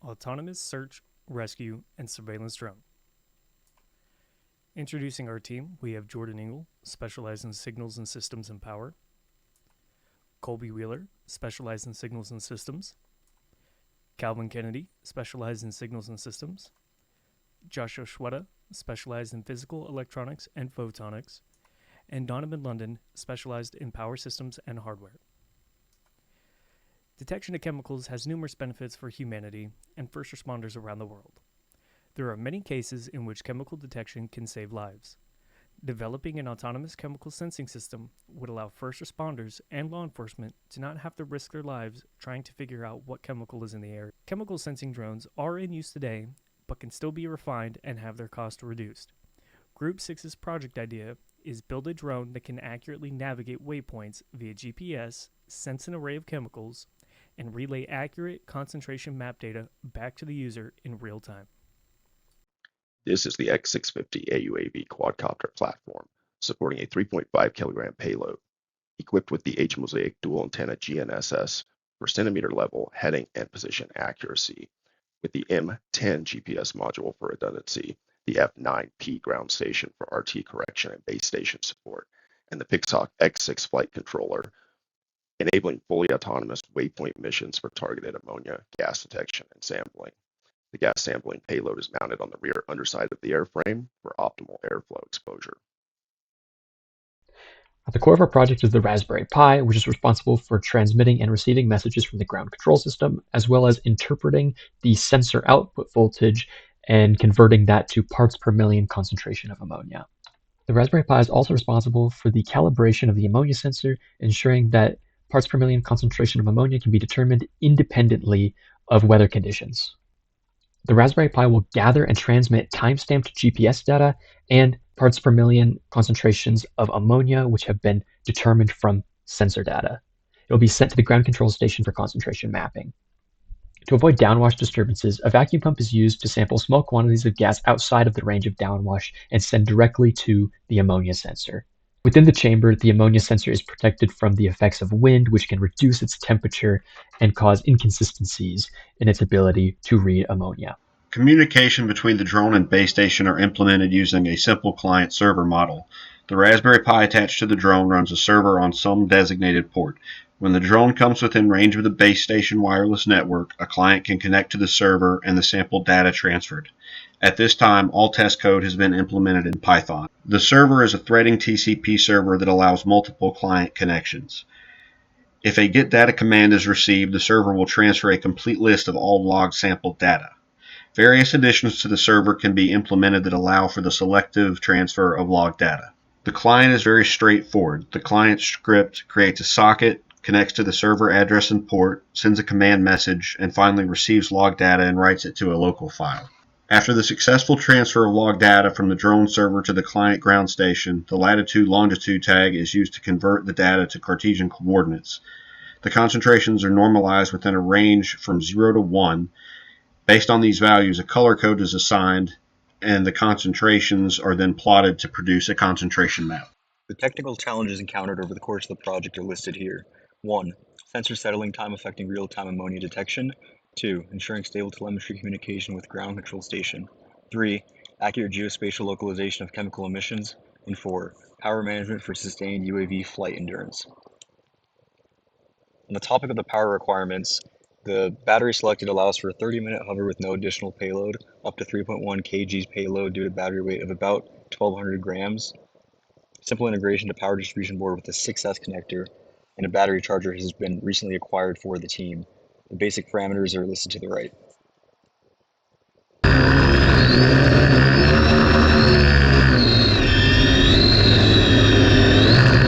autonomous search, rescue, and surveillance drone. Introducing our team, we have Jordan Engle, specialized in signals and systems and power. Colby Wheeler, specialized in signals and systems. Calvin Kennedy, specialized in signals and systems. Joshua Schuetta, specialized in physical electronics and photonics. And Donovan London, specialized in power systems and hardware. Detection of chemicals has numerous benefits for humanity and first responders around the world. There are many cases in which chemical detection can save lives. Developing an autonomous chemical sensing system would allow first responders and law enforcement to not have to risk their lives trying to figure out what chemical is in the air. Chemical sensing drones are in use today, but can still be refined and have their cost reduced. Group 6's project idea is build a drone that can accurately navigate waypoints via GPS, sense an array of chemicals, and relay accurate concentration map data back to the user in real time. This is the X650 AUAV quadcopter platform, supporting a 3.5 kilogram payload, equipped with the H-Mosaic dual antenna GNSS for centimeter level heading and position accuracy, with the M10 GPS module for redundancy, the F9P ground station for RT correction and base station support, and the Pixhawk X6 flight controller, enabling fully autonomous waypoint missions for targeted ammonia gas detection and sampling. The gas sampling payload is mounted on the rear underside of the airframe for optimal airflow exposure. At the core of our project is the Raspberry Pi, which is responsible for transmitting and receiving messages from the ground control system, as well as interpreting the sensor output voltage and converting that to parts per million concentration of ammonia. The Raspberry Pi is also responsible for the calibration of the ammonia sensor, ensuring that parts per million concentration of ammonia can be determined independently of weather conditions. The Raspberry Pi will gather and transmit time-stamped GPS data and parts per million concentrations of ammonia which have been determined from sensor data. It will be sent to the ground control station for concentration mapping. To avoid downwash disturbances, a vacuum pump is used to sample small quantities of gas outside of the range of downwash and send directly to the ammonia sensor. Within the chamber, the ammonia sensor is protected from the effects of wind, which can reduce its temperature and cause inconsistencies in its ability to read ammonia. Communication between the drone and base station are implemented using a simple client-server model. The Raspberry Pi attached to the drone runs a server on some designated port. When the drone comes within range of the base station wireless network, a client can connect to the server and the sampled data transferred. At this time, all test code has been implemented in Python. The server is a threading TCP server that allows multiple client connections. If a get data command is received, the server will transfer a complete list of all log sampled data. Various additions to the server can be implemented that allow for the selective transfer of log data. The client is very straightforward. The client script creates a socket, connects to the server address and port, sends a command message, and finally receives log data and writes it to a local file. After the successful transfer of log data from the drone server to the client ground station, the latitude-longitude tag is used to convert the data to Cartesian coordinates. The concentrations are normalized within a range from 0 to 1. Based on these values, a color code is assigned, and the concentrations are then plotted to produce a concentration map. The technical challenges encountered over the course of the project are listed here. 1. Sensor settling time affecting real-time ammonia detection. 2. Ensuring stable telemetry communication with ground control station. 3. Accurate geospatial localization of chemical emissions. And 4. Power management for sustained UAV flight endurance. On the topic of the power requirements, the battery selected allows for a 30-minute hover with no additional payload, up to 3.1 kg payload due to battery weight of about 1,200 grams. Simple integration to power distribution board with a 6S connector, and a battery charger has been recently acquired for the team. The basic parameters are listed to the right.